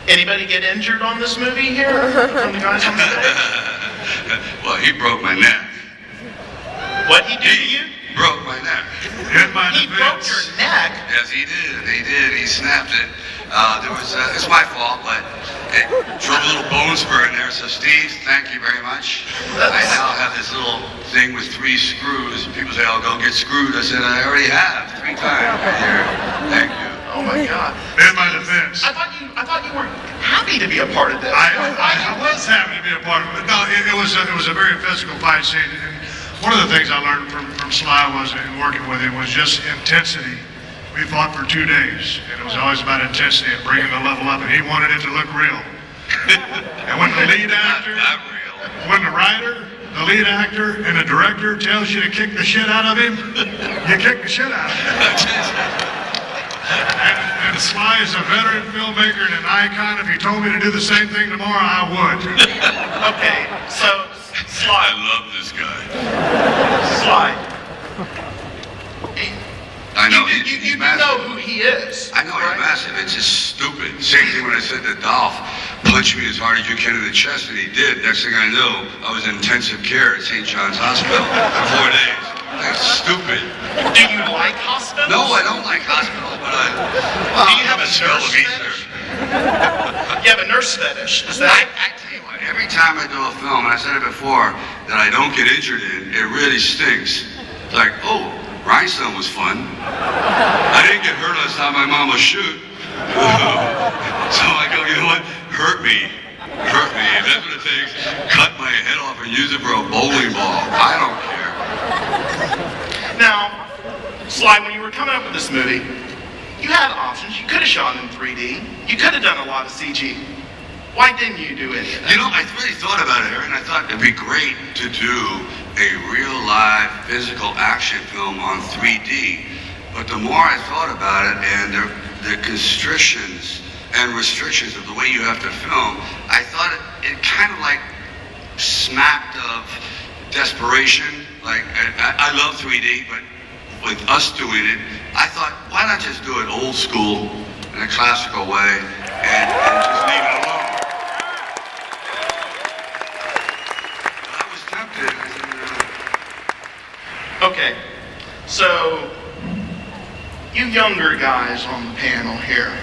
Anybody get injured on this movie here from the guys on the stage? Well, he broke my neck. What he did to you? Broke my neck. He broke your neck? Yes, he did. He did. He snapped it. It's my fault, but it drove a little bone spur in there. So, Steve, thank you very much. I now have this little thing with 3 screws. People say, "Oh, go get screwed." I said, "I already have 3 times here." Thank you. Oh my God! In my defense, I thought you were happy to be a part of this. I was happy to be a part of it. No, it was a very physical fight scene. And one of the things I learned from Sly was in working with him was just intensity. We fought for 2 days, and it was always about intensity and bringing the level up. And he wanted it to look real. And when the lead actor, when the writer, the lead actor, and the director tells you to kick the shit out of him, you kick the shit out of him. And Sly is a veteran filmmaker and an icon. If he told me to do the same thing tomorrow, I would. Okay, so Sly. I love this guy. Sly. I know. You do know who he is. I know, right? he's massive. It's just stupid. Same thing when I said to Dolph, punch me as hard as you can in the chest, and he did. Next thing I knew, I was in intensive care at St. John's Hospital for 4 days. That's stupid. Do you like hospitals? No, I don't like hospital, but Do you have a nurse fetish? You have a nurse fetish, is that? I tell you what, every time I do a film, and I said it before, that I don't get injured in, it really stinks. It's like, oh, Rhinestone was fun. I didn't get hurt last time my mom was shoot. So I go, you know what? Hurt me. Hurt me. If that's what it takes, cut my head off and use it for a bowling ball. I don't care. Now, Sly, when you were coming up with this movie, you had options. You could have shot in 3D. You could have done a lot of CG. Why didn't you do any of that? You know, I really thought about it, Aaron. I thought it'd be great to do a real live physical action film on 3D. But the more I thought about it and the constrictions and restrictions of the way you have to film, I thought it kind of like smacked of desperation. Like, I love 3D, but with us doing it, I thought, why not just do it old school in a classical way and just leave it alone? I was tempted. Okay, so you younger guys on the panel here,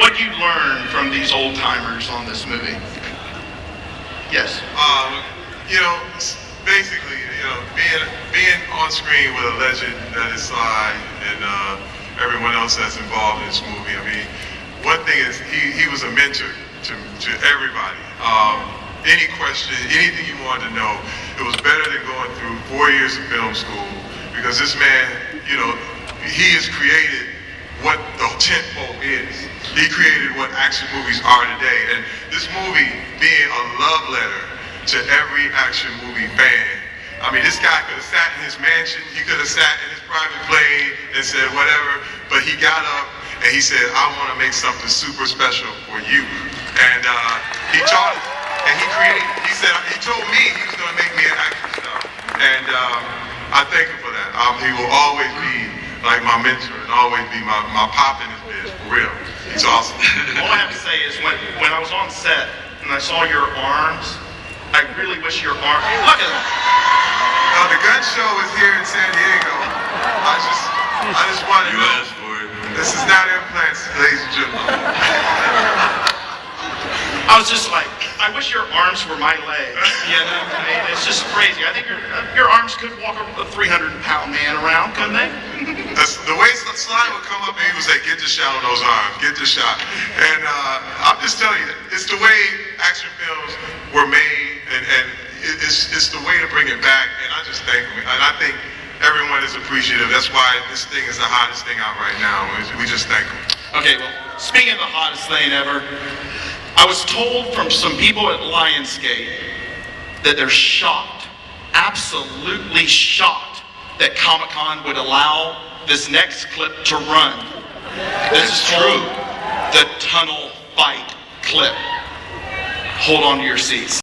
what you learn from these old timers on this movie? Yes. You know, basically, you know, being on screen with a legend that is Sly and everyone else that's involved in this movie. I mean, one thing is he was a mentor to everybody. Any question, anything you wanted to know, it was better than going through 4 years of film school, because this man, you know, he has created what the tentpole is. He created what action movies are today, and this movie being a love letter to every action movie fan. I mean, this guy could have sat in his mansion, he could have sat in his private plane and said whatever, but he got up and he said, I want to make something super special for you. And he taught, and he said, he told me he was going to make me an action star. And I thank him for that. He will always be like my mentor and always be my pop in this biz, for real. He's awesome. All I have to say is when I was on set and I saw your arms, I really wish your arm. Look at them. The gun show is here in San Diego. I just wanted to know. asked for it. This is not implants, ladies and gentlemen. I was just like, I wish your arms were my legs. You know, I mean, it's just crazy. I think your arms could walk a 300-pound man around, couldn't they? The way Sly would come up and he would say, get the shot on those arms, get the shot. And I'm just telling you, it's the way action films were made, and it's the way to bring it back, and I just thank him. And I think everyone is appreciative. That's why this thing is the hottest thing out right now. We just thank him. Okay, well, speaking of the hottest thing ever, I was told from some people at Lionsgate that they're shocked, absolutely shocked, that Comic-Con would allow this next clip to run. This is true. The tunnel fight clip. Hold on to your seats.